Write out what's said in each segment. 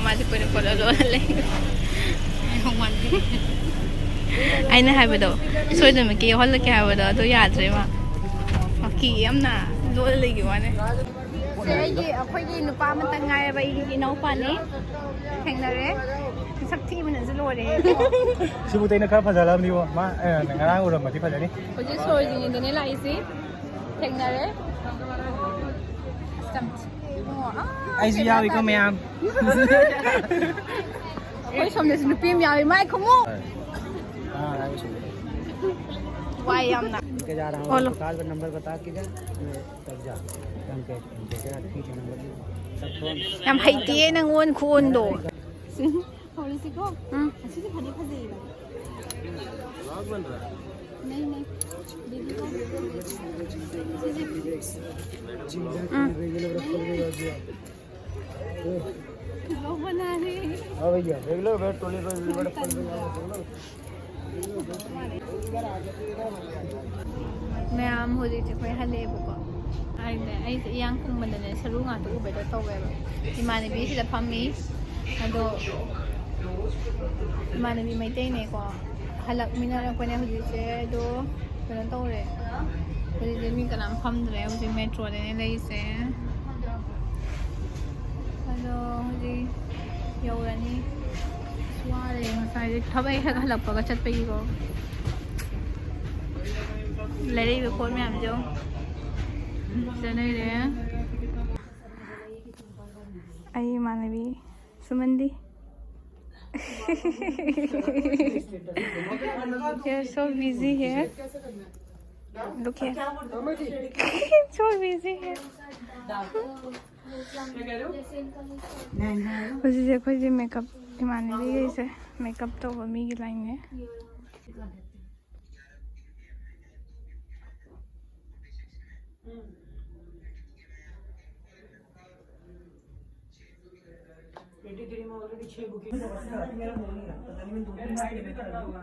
मासे कोई कोला लो ले होमन आइना हाबदो सोइदम के हल के हाबदो तो याद रे मा की यमना लो लेगी वाने से आइगी अखोइगी नुपा मतन गायबा इगी नौपानी थेंनरे सक्थि मनज लोरे सिबुतैना खरा फजालाबनी मा ngarang uramati fajani होजि सोइजिनि दने लाइसि थेंनरे aisi yawi ko mayam oi somne sinu pim yawi mai khomo wai yamna के जा रहा हूं काल का नंबर बता के जा तब जा हम के तेरा ठीक है नंबर सब phone yam haiti nang won khon do policy को अच्छी से फटी फजी व्लॉग बन रहा है नहीं नहीं दीदी का रेगुलर रखो लोग बना रहे हां भैया रेगुलर बैठ टोली पर बड़ा फल मैं आम हो जी कोई हले बको आई yang कुंबदने सरू nga तो उबे तो वेबा इमानबी सिदा फम्मी अदो इमानबी मैतै ने को हलक मिना कोने हुजी से दो कनो तौरे हुजी मी कनाम फमद्रे हुजी मेट्रो ने लेसे अदो हुजी यौरानी स्वारे मसाई थबै हलकपगा चटपगी को लेरे बे फोन में हम जो जने रे आई मानवी सुमंदी You're so busy here. Look here. So busy here. मुझे कोई जी मेकअप मानवी ऐसे मेकअप तो वो मी गिलाएंगे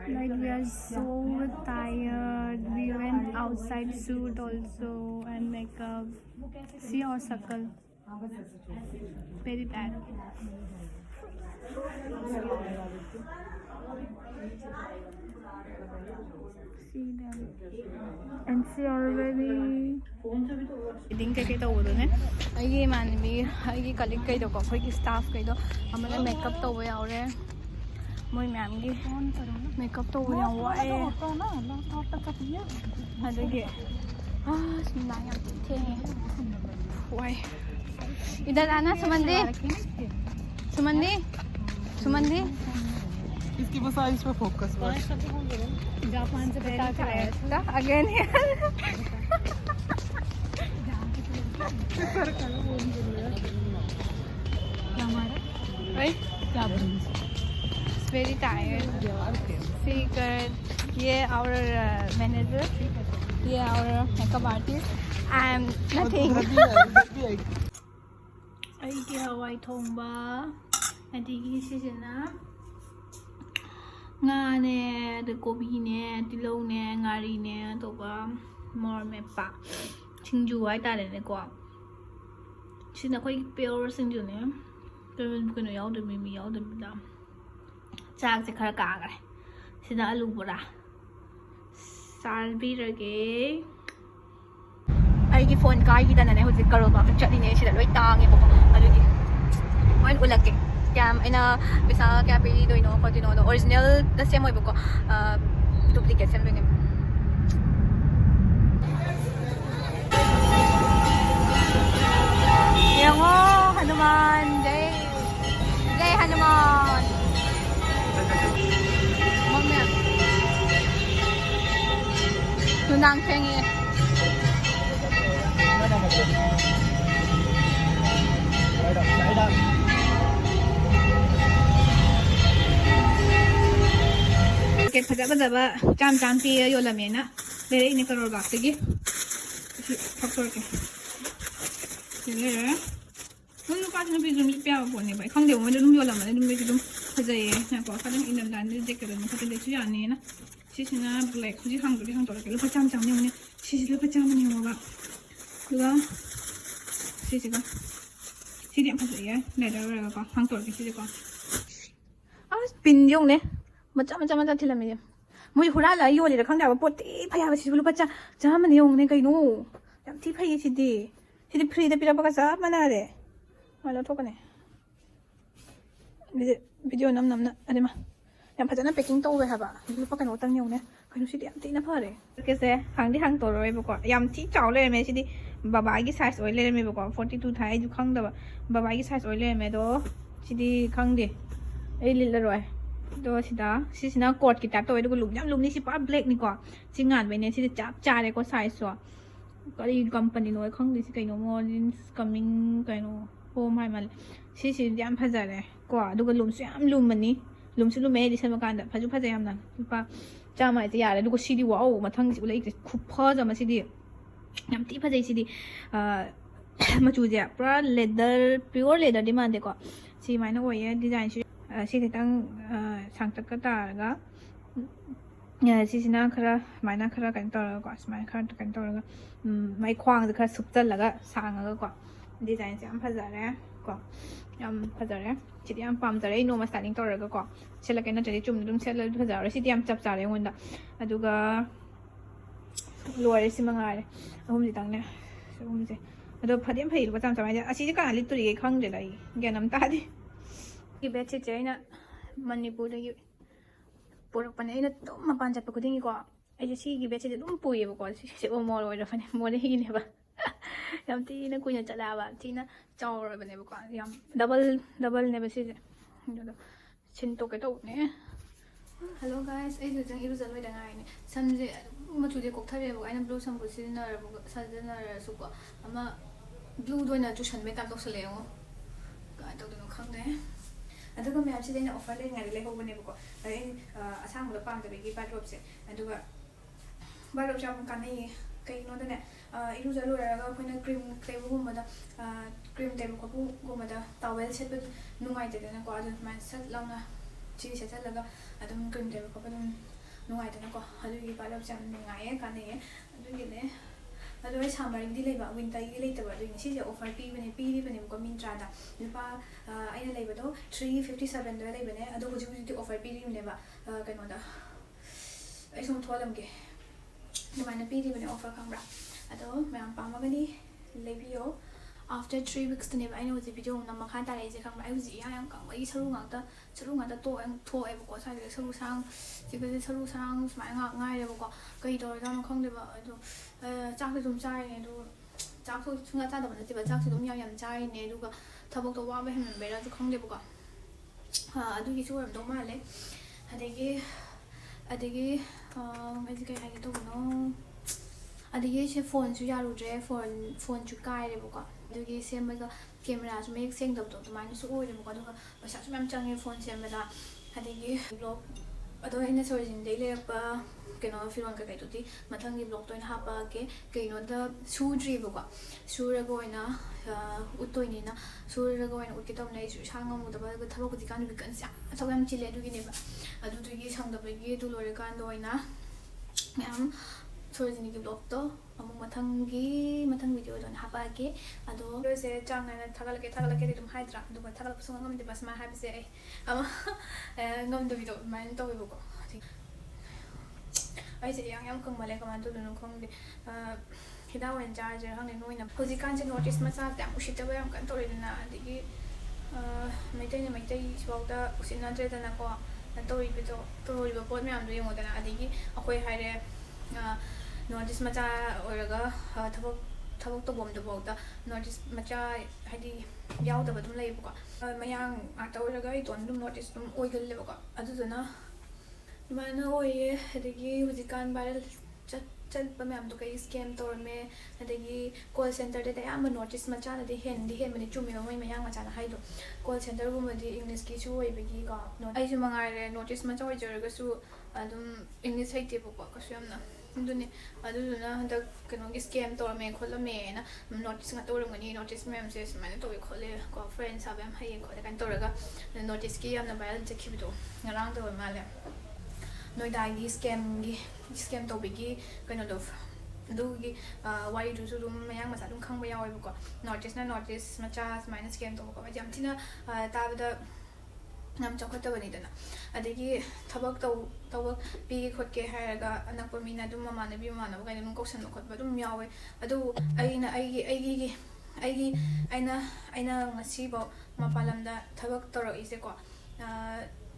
Like we are so tired. We went outside shoot also and makeup. See our circle. Very bad. See them. And see already. दिन के तो बोलो ने ये मान भी ये कलिक कई तो कोई स्टाफ कई तो हमारे मेकअप तो हुए और मोई मैम की मेकअप तो हुए हुआ है अदगे सुना यार थे वाई इधर आना सुमंदी सुमंदी सुमंदी इसकी बस आइस पे फोकस बस जापान से बता के आया था अगेन Very tired. Secret. ये our manager. ये our makeup artist. I'm nothing. अꯩꯒꯤ हवाई थोंबा अꯗꯒꯤ सिजना ngaने द कोबी ने तिलौ ने ngari ने तोबा मोर मेपा सिंजू हाय तारे ने को सिना कोई प्योर सिंजू ने कनो यावद मिमी यावद बिदा चाक से खरा कागरे सिना आलू बोरा सालबी रगे अꯩꯒꯤ फोन काई दने हुजि करोबा चटनी सिदा लोई तांगे बको अदुगी मोइन उलके क्या इना पैसा क्या पे दोइनो खोदिनो द ओरिजिनल द सेम होइबको डुप्लीकेट सेम लोइने यंगो हनुमान जय जय हनुमान मम्मी सुनांग फेंगे के फजा फजा चाम चाम पी यो लमेना मेरे इने करोड़ बात की फक्टर के ले रे mun lu ka भी जुम प्या बोने भाई खंगदे mo dum yo lam dum be dum fajaye na ko ka dum inam dan de ke dum ka de chu ya ne na sisina black ji hang to ke lu cham cham ne ne sisi lu cham ne mo ba lu ga sisi 시디 안 파세요. 레더라고 거 한tor 시디 거. 아, 빈용네. 맞자 틀라면. 뭐 후라라 요리를 khngde 봐 뽀띠 파야 시불 받자. 자만 용네 그이노. 얌티 파이 시디. 시디 프리데 비라바가 자만하래. 말로 토가네. 이제 비디오 남남나 아니마. 양 파자나 패킹 떠오게 해봐. 이거 밖에 못 당겨오네. 그냥 시디 얌티 나 파래. 이렇게 khngde 한tor로 해보고 얌티 짜올래 시디 바바기 사이즈 올래 메보고 42 타이주 khngde 바바기 사이즈 올래 메도 시디 khngde 에이 릴러로이 또 시다 시시나 코트 기 type तो 이거 룸니 시 빠 블랙 니거 징안 베네 시 짭 짜래 거 사이즈 거리 컴퍼니 노 khngde 시 그이노 모린 커밍 그이노 홈 하이말 시시 얌 파자래 거 아두고 룸수 얌 룸머니 룸수 룸에 에디션 마간다 파주 파자 얌나 빠 짜마 이제 야래 누고 시디 와우 마탕 지 올래 쿠퍼 자마 시디 얌티 파자 시디 마주제 프라 레더 pure 레더 디만데 거 시 마이너 오예 디자인 시 시기당 상탁가 따라가 시시나 khara 마이나 khara kan taraga smai khara kan taraga mai khwang khara supchalaga sangaga ko design se am phajare ko yam phajare chidi am pam jare no ma styling taraga ko selaka na tari chum dum sel phajare sidi am chap chare ngonda aduga lore simangare ahum jitang ne ahum je ado phadem phai ba cham cham ai asi ka ali turi khangde lai ganam ta di ki beche chaina manipur da पुरपने इन तुम मपान चप खुदिंगी को ऐसे सिगी बेचे तुम पुये को से ओ मोल ओइर फने मोले हिने बा याम तीना कुइना चलाबा तीना चावर बने को याम डबल ने बसे छिन तो के तो ने हेलो गाइस ए जंग इरु जलवे दंगाइ ने समजे मचुजे कोक्थरे बो आइना ब्लू सम बुसिनर बो सजनर सुको अमा ब्लू दोइना जुसन मेकअप तोसलेयो का तो दनो खंगदे अदुगा मैं आपसे देना ऑफर ले ngari le ho bane ko ai asang da pam da begi bathrobe se aduga bathrobe jam kan nei kai no da ne iru jalu ra ga khoina cream bu ma da cream te ko bu ma da towel set bu nungai de na ko adu man sat launa chi se sat laga adum cream te ko dum nungai de na ko adu gi bathrobe jam nungai kan nei adu gi ne adu ai summer di leiba winter gi leitaba adu ni si je offer pi bane ko mintra da lupa aina leiba do 357 da leiba ne adu hoji hoji offer pi ri ne ba kano da ai som tholam ge ni mana pi ri bane offer khambra adu mayam pamagani lebiyo after 3 weeks ne ba aina hoji video na makha ta lai je khambra ai hoji yang kang ai saru ngata to ang tho ai ko sa le saru sang ji ge saru sang smai nga ngai le ko kai do da khong de ba adu 짝도 좀 짜이네 도 짝도 중간 짜다 봤는데 봐 짝도 너무 얌 짜이네 누가 더벅도 와봐 했는 매라도 khngde 보가 아두기 수업 너무 말래 아데기 아지 cái hay to nó 아데기 제 phone 주 야루제 phone 주 까이래 보가 아두기 셈가 camera 좀 make 생dob도 많이 쓰고 이래 보가 누가 샷 좀 짱의 phone 셈다 아데기 블록 अदो इन सोरिजिन दे लेपा केनो फिरोन का kai तुति मथंगी block तो इन हापा के केनो the सुड्री बको सुरगो इना उतोइनी ना सुरगो इन उके तम नै सांगम मुदबा ग थबो कुति कान बिकन सा थबम चिले दुगी नेबा अदु दुगी सांगदबगी दु लोरे कान दोइना मैम सोरिजिन की ब्लॉक तो अमु मथंग वीडियो दोन हापा के अदो से चांग ना थगल के तुम हाइद्रा दुगा थगल पसंग ngam de bas ma ha bise ama ngam do video man to we boko ai se yang kang male kaman to dun khong de hida wen charger hang ne noina hoji kan je notice ma sa ta ushita ba yam kan to re na digi maitai sibauta usina tre da na ko to ri video to ri ba pot me am do yong da na adigi akoi haire notice macha oraga thabo to bom do bauta notice macha haidi yaw da badum lei ko mayang ata oraga I ton dum notice dum oigal le ko adu na mana oye adigi hujikan viral chat pa me am to kai scam tor me adigi call center de ya ma notice macha na de hen mani chumi mai mayang macha na haido call center gu ma di english ki chu oi begi ko ai ju mangai notice macha oi jorga su adum english haite ko ko syamna दुने अदुना हंदा कनो की scam तोर में खोलो में ना notice nga तोर ngani notice mem se smane to khole ko friends have am haye khole kan toraga notice ki amna viral chekhibido ngarang to male noi dai gi scam to bigi kano do ꯑꯗꯨꯒꯤ ꯋꯥꯔꯤꯗꯨꯁꯨ ꯑꯗꯨꯝ ꯃꯌꯥꯡ ꯃꯆꯥ ꯑꯗꯨꯝ ꯈꯪꯕ ꯌꯥꯎꯋꯦꯕꯀꯣ north east ꯃꯆꯥ ꯁꯨꯃꯥꯏꯅ scam ꯇꯧꯕꯀꯣ ꯍꯥꯏꯗꯤ ꯌꯥꯝ ꯊꯤꯅ ꯇꯥꯕꯗ ꯌꯥꯝ ꯆꯥꯎꯈꯠꯇꯕꯅꯤꯗꯅ ꯑꯗꯒꯤ ꯊꯕꯛ ꯄꯤꯒꯦ ꯈꯣꯠꯀꯦ ꯍꯥꯏꯔꯒ ꯑꯅꯛꯄ ꯃꯤꯅ ꯑꯗꯨꯝ ꯃꯃꯥꯟꯅꯕ ꯀꯩꯅ ꯑꯗꯨꯝ ꯀꯧꯁꯟꯕ ꯈꯣꯠꯄ ꯑꯗꯨꯝ ꯌꯥꯎꯋꯦ ꯑꯗꯨꯕꯨ ꯑꯩꯅ ꯉꯁꯤꯐꯥꯎ ꯃꯄꯥꯟ ꯂꯝꯗ ꯊꯕꯛ ꯇꯧꯔꯛꯏꯁꯦꯀꯣ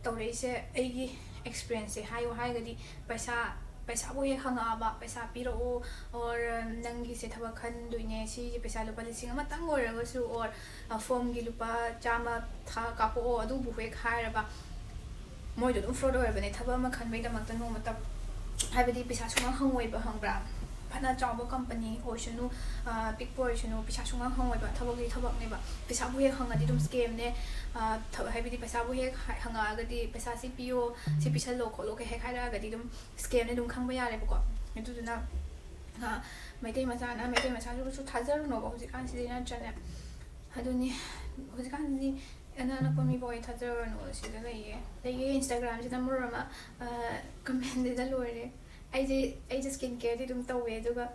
ꯇꯧꯔꯛꯏꯁꯦ ꯑꯩꯒꯤ ꯑꯦꯛꯁꯄꯤꯔꯤꯌꯦꯟꯁꯁꯦ ꯍꯥꯏꯔꯒꯗꯤ ꯄꯩꯁꯥꯕꯨ ꯍꯦꯛ ꯍꯪꯉꯛꯑꯕ ꯄꯩꯁꯥ ꯄꯤꯔꯛꯎ ꯑꯣꯔ ꯅꯪꯒꯤꯁꯦ ꯊꯕꯛ ꯈꯟꯗꯣꯏꯅꯦ ꯁꯤꯒꯤ ꯄꯩꯁꯥ ꯂꯨꯄꯥ 1,000 ꯑꯣꯏꯔꯒꯁꯨ ꯑꯣꯔ ꯐꯣꯝꯒꯤ ꯂꯨꯄꯥ 100 ꯀꯥꯞꯄꯛꯑꯣ ꯑꯗꯨꯕꯨ ꯍꯦꯛ ꯍꯥꯏꯔꯕ ꯃꯣꯏꯗꯣ ꯑꯗꯨꯝ ꯐ꯭ꯔꯣꯗ ꯑꯣꯏꯔꯕꯅꯦ ꯊꯕꯛ ꯑꯃ ꯈꯟꯕꯩꯗꯃꯛꯇ ꯅꯣꯡꯃꯇ ꯍꯥꯏꯕꯗꯤ ꯄꯩꯁꯥ ꯁꯨꯡꯍꯪ ꯍꯪꯉꯣꯏꯕ ꯈꯪꯕ꯭ꯔꯥ ꯐꯅ ꯆꯥꯎꯕ ꯀꯝꯄꯅꯤ ꯑꯣꯏꯁꯅꯨ ꯄꯤꯛꯄ ꯑꯣꯏꯁꯅꯨ ꯄꯩꯁꯥ ꯁꯨꯡꯍꯪ ꯍꯪꯉꯣꯏꯕ ꯊꯕꯛꯇꯤ ꯊꯕꯛꯅꯦꯕ ꯄꯩꯁꯥꯕꯨ ꯍꯦꯛ ꯍꯪꯉꯗꯤ ꯑꯗꯨꯝ ꯁ꯭ꯀꯦꯝꯅꯦ ꯍꯥꯏꯕꯗꯤ ꯄꯩꯁꯥꯕꯨ ꯍꯦꯛ ꯍꯪꯉꯛꯑꯒꯗꯤ ꯄꯩꯁꯥ ꯁꯤ ꯄꯤꯌꯣ ꯁꯤ ꯄꯤꯁꯜꯂꯣ ꯈꯣꯠꯂꯣ ꯍꯦꯛ ꯍꯥꯏꯔꯛꯑꯒꯗꯤ ꯑꯗꯨꯝ ꯁ꯭ꯀꯦꯝꯅꯦ ꯑꯗꯨꯝ ꯈꯪꯕ ꯌꯥꯔꯦꯕꯀꯣ ꯑꯗꯨꯗꯨꯅ ꯃꯩꯇꯩ ꯃꯆꯥꯁꯨ ꯊꯥꯖꯔꯨꯅꯣꯕ ꯍꯧꯖꯤꯛꯀꯥꯟꯁꯤꯗꯤ ꯅꯠꯇ꯭ꯔꯅꯦ ꯑꯗꯨꯅꯤ ꯍꯧꯖꯤꯛꯀꯥꯟꯁꯤꯗꯤ ꯑꯅꯛꯄ ꯃꯤꯐꯥꯎ ꯊꯥꯖꯔꯨꯅꯣ ꯁꯤꯗ ꯂꯩꯌꯦ ꯏꯟꯁꯇꯥꯒ꯭ꯔꯥꯝꯁꯤꯗ ꯃꯔꯣꯜ ꯑꯃ ꯀꯃꯦꯟꯁꯤꯗ ꯂꯣꯏꯔꯦ ꯑꯩꯁꯦ ꯁ꯭ꯀꯤꯟ ꯀꯦꯌꯔꯗꯤ ꯑꯗꯨꯝ ꯇꯧꯋꯦ ꯑꯗꯨꯒ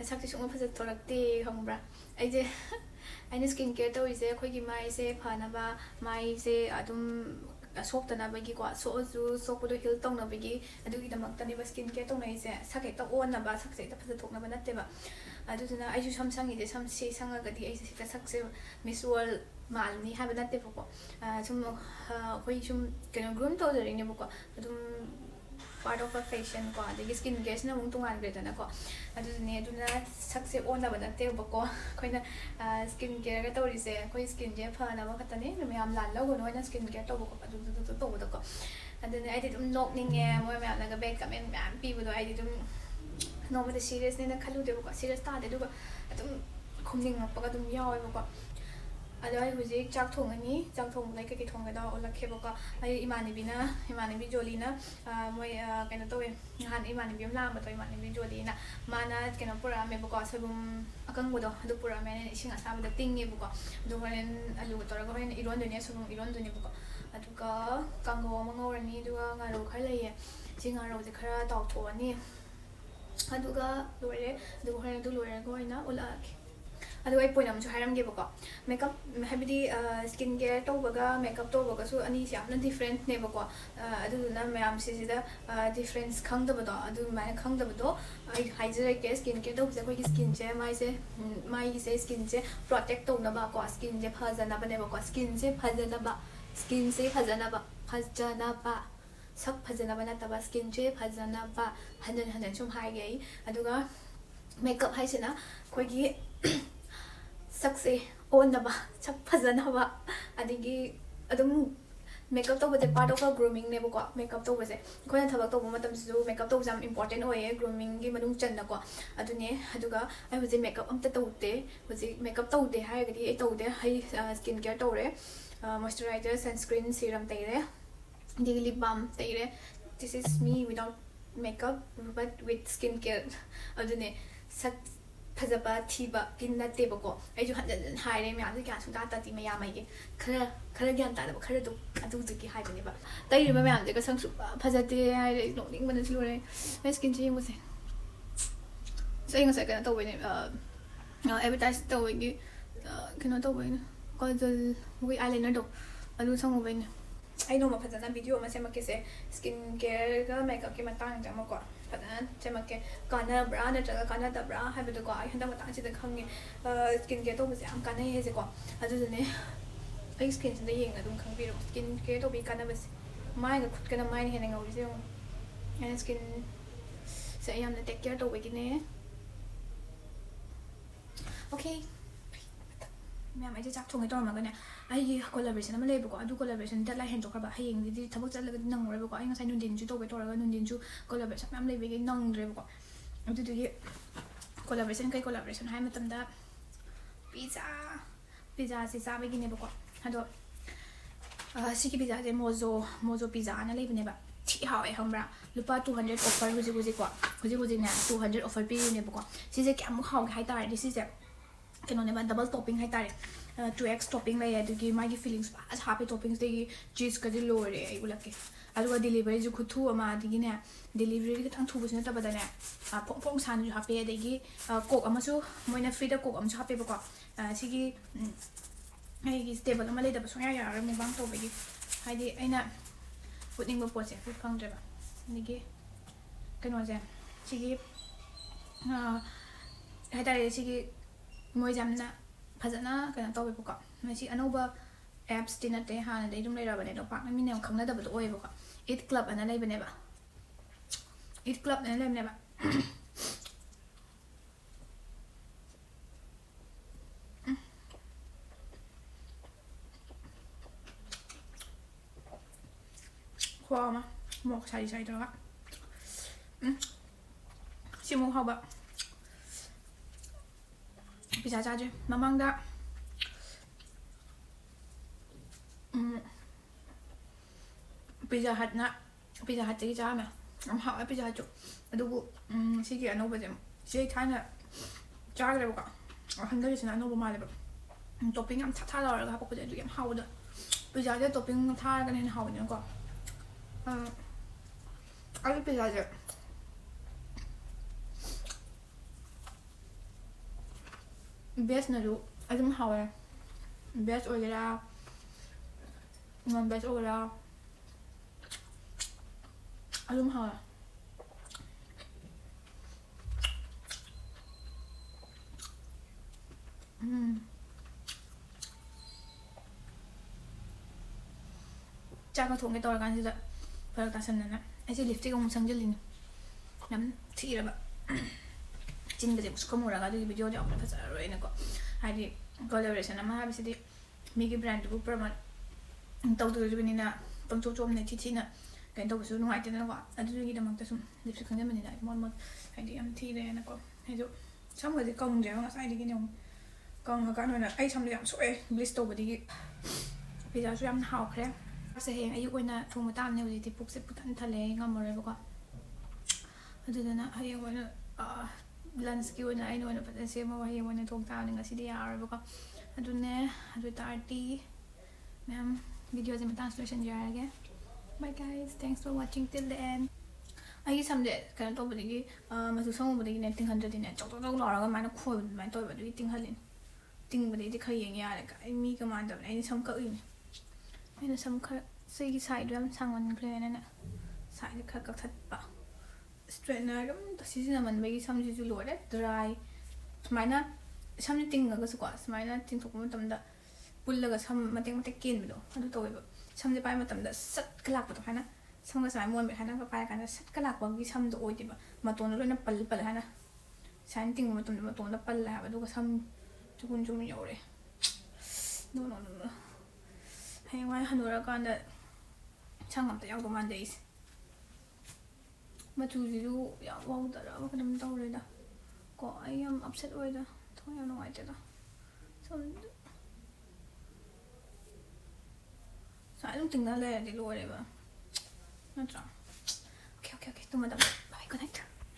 ꯁꯛꯁꯦ ꯁꯨꯡꯐ ꯐꯖꯊꯣꯔꯛꯇꯦ ꯈꯪꯕ꯭ꯔꯥ ꯑꯩꯅ ꯁ꯭ꯀꯤꯟ ꯀꯦꯌꯔ ꯇꯧꯔꯤꯁꯦ ꯑꯩꯈꯣꯏꯒꯤ ꯃꯥꯏꯁꯦ ꯐꯅꯕ ꯃꯥꯏꯁꯦ ꯑꯗꯨꯝ ꯁꯣꯛꯇꯅꯕꯒꯤꯀꯣ ꯁꯣꯛꯑꯁꯨ ꯁꯣꯛꯄꯗꯣ ꯍꯤꯜ ꯇꯧꯅꯕꯒꯤ ꯑꯗꯨꯒꯤꯗꯃꯛꯇꯅꯦꯕ ꯁ꯭ꯀꯤꯟ ꯀꯦꯌꯔ ꯇꯧꯅꯩꯁꯦ ꯁꯛ ꯍꯦꯛꯇ ꯑꯣꯟꯅꯕ ꯁꯛꯁꯦ ꯍꯦꯛꯇ ꯐꯖꯊꯣꯛꯅꯕ ꯅꯠꯇꯦꯕ ꯑꯗꯨꯗꯨꯅ ꯑꯩꯁꯨ ꯁꯝ ꯁꯪꯉꯤꯁꯦ ꯁꯝꯁꯤ ꯁꯪꯉꯒꯗꯤ ꯑꯩꯁꯦ ꯍꯦꯛꯇ ꯁꯛꯁꯦ ꯃꯤꯁ ꯋꯥꯔꯜ ꯃꯥꯜꯂꯅꯤ ꯍꯥꯏꯕ ꯅꯠꯇꯦꯕꯀꯣ ꯁꯨꯝ ꯑꯩꯈꯣꯏ ꯁꯨꯝ ꯀꯩꯅꯣ ꯒ꯭ꯔꯨꯝ ꯇꯧꯖꯔꯤꯅꯦꯕꯀꯣ ꯑꯗꯨꯝ ꯄꯥꯔꯠ ꯑꯣꯐ ꯑ ꯐꯦꯁꯟ ꯀꯣ ꯑꯗꯒꯤ ꯁ꯭ꯀꯤꯟ ꯀꯦꯌꯔꯁꯤꯅ ꯑꯃꯨꯛ ꯇꯣꯉꯥꯟꯈ꯭ꯔꯦꯗꯅꯀꯣ ꯑꯗꯨꯅ ꯁꯛꯁꯦ ꯑꯣꯟꯅꯕ ꯅꯠꯇꯦꯕꯀꯣ ꯑꯩꯈꯣꯏꯅ ꯁ꯭ꯀꯤꯟ ꯀꯦꯌꯔꯒ ꯇꯧꯔꯤꯁꯦ ꯑꯩꯈꯣꯏ ꯁ꯭ꯀꯤꯟꯁꯦ ꯐꯅꯕ ꯈꯛꯇꯅꯦ ꯃꯌꯥꯝ ꯂꯥꯜꯂꯧꯒꯅꯨ ꯑꯩꯅ ꯁ꯭ꯀꯤꯟ ꯀꯦꯌꯔ ꯇꯧꯕ ꯈꯣꯠꯄ ꯑꯗꯨ ꯇꯧꯕꯗꯀꯣ ꯑꯗꯨꯅ ꯑꯩꯗꯤ ꯑꯗꯨꯝ ꯅꯣꯛꯅꯤꯡꯉꯦ ꯃꯣꯏ ꯃꯌꯥꯝꯅꯒ ꯕꯦꯠ ꯀꯃꯦꯟ ꯃꯌꯥꯝ ꯄꯤꯕꯗꯣ ꯑꯩꯗꯤ ꯑꯗꯨꯝ ꯅꯣꯡꯃꯗ ꯁꯤꯔꯤꯌꯁꯅꯦꯅ ꯈꯜꯂꯨꯗꯦꯕꯀꯣ ꯁꯤꯔꯤꯌꯁ ꯇꯥꯗꯦ ꯑꯗꯨꯒ ꯑꯗꯨꯝ ꯈꯨꯝꯅꯤꯡꯉꯛꯄꯒ ꯑꯗꯨꯝ ꯌꯥꯎꯋꯦꯕꯀꯣ ꯑꯗꯣ ꯑꯩ ꯍꯧꯖꯤꯛ ꯆꯥꯛ ꯊꯣꯡꯉꯅꯤ ꯆꯥꯛ ꯊꯣꯡꯕꯗ ꯀꯩꯀꯩ ꯊꯣꯡꯒꯦꯗ ꯑꯣꯜꯂꯛꯈꯤꯕꯀꯣ ꯑꯩ ꯏꯃꯥꯟꯅꯕꯤ ꯖꯣꯂꯤꯅ ꯃꯣꯏ ꯀꯩꯅꯣ ꯇꯧꯋꯦ ꯅꯍꯥꯟ ꯏꯃꯥꯟꯅꯕꯤ ꯑꯃ ꯂꯥꯛꯑꯝꯕꯗꯣ ꯏꯃꯥꯟꯅꯕꯤ ꯖꯣꯂꯤꯅ ꯃꯥꯅ ꯀꯩꯅꯣ ꯄꯨꯔꯛꯑꯝꯃꯦꯕꯀꯣ ꯁꯣꯏꯕꯨꯝ ꯑꯀꯪꯕꯗꯣ ꯑꯗꯨ ꯄꯨꯔꯛꯑꯝꯃꯦ ꯑꯩꯅ ꯏꯁꯤꯡ ꯑꯁꯥꯕꯗ ꯇꯤꯡꯉꯦꯕꯀꯣ ꯑꯗꯨ ꯍꯣꯔꯦꯟ ꯑꯂꯨꯒ ꯇꯧꯔꯒ ꯍꯣꯔꯦꯟ ꯏꯔꯣꯟꯗꯣꯏꯅꯦ ꯁꯣꯏꯕꯨꯝ ꯏꯔꯣꯟꯗꯣꯏꯅꯦꯕꯀோ ꯑꯗꯨꯒ ꯀꯥꯡꯍꯧ ꯑꯃ ꯉꯧꯔꯅꯤ ꯑꯗꯨꯒ ꯉꯥꯔꯧ ꯈꯔ ꯂꯩꯌꯦ ꯁꯤ ꯉꯥꯔꯧꯁꯦ ꯈꯔ ꯇꯥꯎꯊꯣꯛꯑꯅꯤ ꯑꯗꯨꯒ ꯂꯣꯏꯔꯦ ꯑꯗꯨꯒ ꯍꯣꯔꯦꯟ ꯑꯗꯨ ꯂꯣꯏꯔꯒ ꯑꯣꯏꯅ ꯎꯠꯂꯛꯑꯒꯦ ꯑꯗꯨꯒ ꯑꯩ ꯄꯣꯏꯟ ꯑꯃꯁꯨ ꯍꯥꯏꯔꯝꯒꯦꯕꯀꯣ ꯃꯦꯀꯞ ꯍꯥꯏꯕꯗꯤ ꯁ꯭ꯀꯤꯟ ꯀꯦꯌꯔ ꯇꯧꯕꯒ ꯃꯦꯀꯞ ꯇꯧꯕꯒꯁꯨ ꯑꯅꯤꯁꯤ ꯌꯥꯝꯅ ꯗꯤꯐ꯭ꯔꯦꯟꯠꯅꯦꯕꯀꯣ ꯑꯗꯨꯗꯨꯅ ꯃꯌꯥꯝꯁꯤꯗ ꯗꯤꯐ꯭ꯔꯦꯟꯁ ꯈꯪꯗꯕꯗꯣ ꯑꯗꯨꯃꯥꯏꯅ ꯈꯪꯗꯕꯗꯣ ꯑꯩ ꯍꯥꯏꯖꯔꯛꯀꯦ ꯁ꯭ꯀꯤꯟ ꯀꯦꯌꯔ ꯇꯧꯕꯁꯦ ꯑꯩꯈꯣꯏꯒꯤ ꯁ꯭ꯀꯤꯟꯁꯦ ꯃꯥꯏꯒꯤꯁꯦ ꯁ꯭ꯀꯤꯟꯁꯦ ꯄ꯭ꯔꯣꯇꯦꯛ ꯇꯧꯅꯕꯀꯣ ꯁ꯭ꯀꯤꯟꯁꯦ ꯐꯖꯅꯕꯅꯦꯕꯀꯣ ꯁ꯭ꯀꯤꯟꯁꯦ ꯐꯖꯅꯕ ꯁꯛ ꯐꯖꯅꯕ ꯅꯠꯇꯕ ꯁ꯭ꯀꯤꯟꯁꯦ ꯐꯖꯅꯕ ꯍꯟꯖꯤꯟ ꯁꯨꯝ ꯍꯥꯏꯒꯦ ꯑꯩ ꯑꯗꯨꯒ ꯃꯦꯀꯞ ꯍꯥꯏꯁꯤꯅ ꯑꯩꯈꯣꯏꯒꯤ ꯁꯛꯁꯦ ꯑꯣꯟꯅꯕ ꯁꯛ ꯐꯖꯅꯕ ꯑꯗꯒꯤ ꯑꯗꯨꯝ ꯃꯦꯀꯞ ꯇꯧꯕꯁꯦ ꯄꯥꯔꯠ ꯑꯣꯐ ꯒ꯭ꯔꯨꯃꯤꯡꯅꯦꯕꯀꯣ ꯃꯦꯀꯞ ꯇꯧꯕꯁꯦ ꯑꯩꯈꯣꯏꯅ ꯊꯕꯛ ꯇꯧꯕ ꯃꯇꯝꯁꯤꯁꯨ ꯃꯦꯀꯞ ꯇꯧꯕꯁꯦ ꯌꯥꯝ ꯏꯝꯄꯣꯔꯇꯦꯟ ꯑꯣꯏꯌꯦ ꯒ꯭ꯔꯨꯃꯤꯡꯒꯤ ꯃꯅꯨꯡ ꯆꯟꯅꯀꯣ ꯑꯗꯨꯅꯦ ꯑꯗꯨꯒ ꯑꯩ ꯍꯧꯖꯤꯛ ꯃꯦꯀꯞ ꯑꯝꯇ ꯇꯧꯗꯦ ꯍꯧꯖꯤꯛ ꯃꯦꯀꯞ ꯇꯧꯗꯦ ꯍꯥꯏꯔꯒꯗꯤ ꯑꯩ ꯇꯧꯗꯦ ꯑꯩ ꯁ꯭ꯀꯤꯟ ꯀꯦꯌꯔ ꯇꯧꯔꯦ ꯃꯣꯏꯁꯆꯔꯥꯏꯖꯔ ꯁꯟꯁꯀ꯭ꯔꯤꯟ ꯁꯤꯔꯝ ꯇꯩꯔꯦ ꯑꯗꯒꯤ ꯂꯤꯞ ꯕꯥꯝ ꯇꯩꯔꯦ this is me without makeup but with skin care ꯑꯗꯨꯅꯦ ꯁꯛ ꯐꯖꯕ ꯊꯤꯕꯒꯤ ꯅꯠꯇꯦꯕꯀꯣ ꯑꯩꯁꯨ ꯍꯟꯖꯤꯟ ꯍꯥꯏꯔꯦ ꯃꯌꯥꯝꯁꯦ ꯒ꯭ꯌꯥꯟ ꯁꯨꯡꯇꯥ ꯇꯥꯗꯦ ꯃꯌꯥꯝ ꯑꯩꯒꯤ ꯈꯔ ꯒ꯭ꯌꯥꯟ ꯇꯥꯗꯕ ꯈꯔꯗꯣ ꯑꯗꯨꯗꯨꯒꯤ ꯍꯥꯏꯕꯅꯦꯕ ꯇꯩꯔꯤꯕ ꯃꯌꯥꯝꯁꯦꯒ ꯁꯪ ꯁꯨꯡꯐ ꯐꯖꯗꯦ ꯍꯥꯏꯔꯦ ꯅꯣꯛꯅꯤꯡꯕꯅꯁꯨ ꯂꯣꯏꯔꯦ ꯑꯩ ꯁ꯭ꯀꯤꯟꯁꯦ ꯌꯦꯡꯕꯁꯦ ꯑꯩ ꯉꯁꯥꯏ ꯀꯩꯅꯣ ꯇꯧꯕꯩꯅꯦ ꯑꯦꯗꯚꯔꯇꯥꯏꯁ ꯇꯧꯕꯒꯤ ꯀꯩꯅꯣ ꯇꯧꯕꯩꯅꯦ ꯀꯣꯖꯜ ꯃꯣꯏ ꯑꯥꯏꯂꯥꯏꯅꯔꯗꯣ ꯑꯗꯨ ꯁꯪꯉꯨꯕꯩꯅꯦ ꯑꯩ ꯅꯣꯡꯃ ꯐꯖꯅ ꯚꯤꯗꯤꯑꯣ ꯑꯃ ꯁꯦꯝꯃꯛꯀꯦꯁꯦ ꯁ꯭ꯀꯤꯟ ꯀꯦꯌꯔꯒ ꯃꯦꯀꯞꯀꯤ ꯃꯇꯥꯡꯗ ꯑꯃꯀꯣ ꯐꯖꯅ ꯁꯦꯝꯃꯛꯀꯦ ꯀꯥꯟꯅꯕ꯭ꯔꯥ ꯅꯠꯇ꯭ꯔꯒ ꯀꯥꯟꯅꯗꯕ꯭ꯔꯥ ꯍꯥꯏꯕꯗꯣꯀꯣ ꯑꯩ ꯍꯟꯗꯛ ꯃꯇꯥꯡꯁꯤꯗ ꯈꯪꯉꯦ ꯁ꯭ꯀꯤꯟ ꯀꯦꯌꯔ ꯇꯧꯕꯁꯦ ꯌꯥꯝ ꯀꯥꯟꯅꯩ ꯍꯥꯏꯁꯦꯀꯣ ꯑꯗꯨꯗꯨꯅꯦ ꯑꯩ ꯁ꯭ꯀꯤꯟꯁꯤꯗ ꯌꯦꯡꯉ ꯑꯗꯨꯝ ꯈꯪꯕꯤꯔꯣ ꯁ꯭ꯀꯤꯟ ꯀꯦꯌꯔ ꯇꯧꯕꯒꯤ ꯀꯥꯟꯅꯕꯁꯦ ꯃꯥꯏꯒ ꯈꯨꯠꯀꯅ ꯃꯥꯏꯅ ꯍꯦꯟꯅ ꯉꯧꯔꯤꯁꯦ ꯌꯦꯡꯉꯣ ꯑꯩꯅ ꯁ꯭ꯀꯤꯟꯁꯦ ꯑꯩ ꯌꯥꯝꯅ ꯇꯦꯛ ꯀꯦꯌꯔ ꯇꯧꯕꯒꯤꯅꯦ ꯑꯣꯀꯦ ꯃꯌꯥꯝ ꯑꯩꯁꯦ ꯆꯥꯛ ꯊꯣꯡꯉꯦ ꯇꯧꯔꯝꯃꯒꯅꯦ ꯑꯩꯒꯤ ꯀꯣꯂꯥꯕꯔꯦꯁꯟ ꯑꯃ ꯂꯩꯌꯦꯕꯀꯣ ꯑꯗꯨ ꯀꯣꯂꯥꯕꯔꯦꯁꯟ ꯗꯦꯗꯂꯥꯏꯟ ꯍꯦꯟꯗꯣꯛꯈ꯭ꯔꯕ ꯍꯌꯦꯡꯗꯤ ꯊꯕꯛ ꯆꯠꯂꯒꯗꯤ ꯅꯪꯉꯔꯣꯏꯕꯀꯣ ꯑꯩ ꯉꯁꯥꯏ ꯅꯨꯡꯊꯤꯟꯁꯨ ꯇꯧꯒꯦ ꯇꯧꯔꯒ ꯅꯨꯡꯊꯤꯟꯁꯨ ꯀꯣꯂꯥꯕꯔꯦꯁꯟ ꯃꯌꯥꯝ ꯂꯩꯕꯒꯤ ꯅꯪꯗ꯭ꯔꯦꯕꯀꯣ ꯑꯗꯨꯗꯨꯒꯤ ꯀꯣꯂꯥꯕꯔꯦꯁꯟ ꯀꯩ ꯀꯣꯂꯥꯕꯔꯦꯁꯟ ꯍꯥꯏ ꯃꯇꯝꯗ ꯄꯤꯖꯥꯁꯦ ꯆꯥꯕꯒꯤꯅꯦꯕꯀꯣ ꯑꯗꯣ ꯁꯤꯒꯤ ꯄꯤꯖꯥꯁꯦ ꯃꯣꯖꯣ ꯄꯤꯖꯥꯅ ꯂꯩꯕꯅꯦꯕ ꯊꯤ ꯍꯥꯎꯋꯦ ꯈꯪꯕ꯭ꯔꯥ ꯂꯨꯄꯥ 200 ꯑꯣꯐꯔ ꯍꯧꯖꯤꯛꯅꯦ 200 ꯑꯣꯐꯔ ꯄꯤꯔꯤꯅꯦꯕꯀꯣ ꯁꯤꯁꯦ ꯀꯌꯥꯃꯨꯛ ꯍꯥꯎꯒꯦ ꯍꯥꯏꯇꯥꯔꯗꯤ ꯁꯤꯁꯦ ꯀꯩꯅꯣꯅꯦꯕ ꯗꯕꯜ ꯇꯣꯞꯄꯤꯡ ꯍꯥꯏꯇꯥꯔꯦ 2x topping lay adugi magi fillings ba happy toppings degi cheese ka di lore ai ulake aduga delivery ju khuthu ama digi ne delivery ka thang thu busna ta badane pong pong san ju happy degi coke ama su moina free da coke am ju happy ba ko sigi ai gi stable ama le da ba soya ya ra mu bang to begi haidi aina putting ba pot se khangde ba nigi kano je sigi hai tare sigi moi jamna fazana kana taw ba ko masi anoba apps dinate hana dei dum leira bane do pak na mine khangna da ba do oi ba ko it club ana lei bane ba it club ana lei bane ba khoa ma mok sai sai đó siêu mô hậu bạ pizza cha chứ mà mang đã pizza hut na pizza hut cái cha mà ông hậu pizza hut đúng không xí kia nó bây giờ xí thái nè cha cái đâu cả hắn đây là nó bơm mà đấy topping em thắt rồi là bọc cái em hậu đó pizza cái topping thắt cái này hậu nữa cơ ai pizza chứ best na du adum hawe best ogera non best ogera adum hawe cha có thùng cái toกันสิเพื่อการสนันนะไอ้ที่ลิฟต์ที่กงสังเจลินน้ำที่ระบะจินก็จะมุสกมูระก็ดูวิดีโอจะออกมาภาษาอะไรนะก็ไอ้ที่ก็เลยเรียนนะมาให้สิมีกี่แบรนด์ดูประมาณตัวตัวจะเป็นนี่นะต้องโจมในที่น่ะกันตัวสุดนุ่งไอ้ที่นั่นก็อันนี้กี่ดำมันแต่สุ่มลิฟต์ครั้งนี้มันนี่ได้หมดไอ้ที่อันที่เลยนะก็ไอ้ที่ช่างก็จะกองเดียวก็ใส่ดีกันยงกองเขาก็หน่อยนะไอ้ทำเลยอย่างสวยบลิสโตบดีพี่จะช่วยทำหาวแคร์เสียงอายุวันน่ะทุ่งมาตามเนี่ยวันที่ปุ๊กเสร็จปุ๊กทันทะเลงามอะไรบ้างก็ดูนะให้วันน่ะลันสกิวันน่ะไอ้หน่วยน่ะพัฒนาเสียมาว่าให้วันน่ะทุ่งตามเนี่ยก็สิได้อะไรบ้างก็ดูเนี่ยดูตาดีเนี่ยวิดีโอจะมาตั้ง solution ยาอะไรกัน bye guys thanks for watching till the end ไอ้ที่ทำเด็ดกันตัวแบบนี้มาสู่ช่องแบบนี้เนี่ยติ้งหันจะเนี่ยจกหล่อแล้วก็มันก็คุยมันตัวแบบนี้ติ้งหันเลยติ้งแบบนี้ที่เคยอย่างเงี้ยอะไรกันไอ้มีก็มาแบบไอ้ช่องก็อื่นไม่ได้ซ้ำค่ะซื้อใส่ด้วยมันช่างมันเลยนั่นน่ะใส่ค่ะก็ทัดปะสเตรทเนอร์ก็ตัดสินใจมันไม่ซ้ำจะหลวดเลยดรายสมัยนั้นซ้ำจะติ้งก็สักว่าสมัยนั้นติ้งถูกมันทำได้ปุ่นแล้วก็ซ้ำมันติ้งมันจะกินไปดูมันตัวแบบซ้ำจะไปมันทำได้สัตว์กระลักแบบนั้นนะซ้ำก็สมัยมวนแบบนั้นก็ไปกันนะสัตว์กระลักบางทีซ้ำตัวโอ้ยแบบมาตัวนั้นเลยนะปั่นเลยนะใช้ติ้งมาตัวนั้นปั่นแล้วไปดูก็ซ้ำจุกมันอยู่เลยดูให้ไว้หันดูแล้วกันแต่ช่างกับแต่ยังประมาณเดือนมาดูดูอยากว่าแต่ละว่าก็ทำตัวเลยนะก็ไอ้ยังอับเซตไว้นะท้องยังน้อยจังนะสายต้องถึงนั่นเลยดิรู้เลยป่ะน่าจะโอเคตัวมาดับไปก็ได้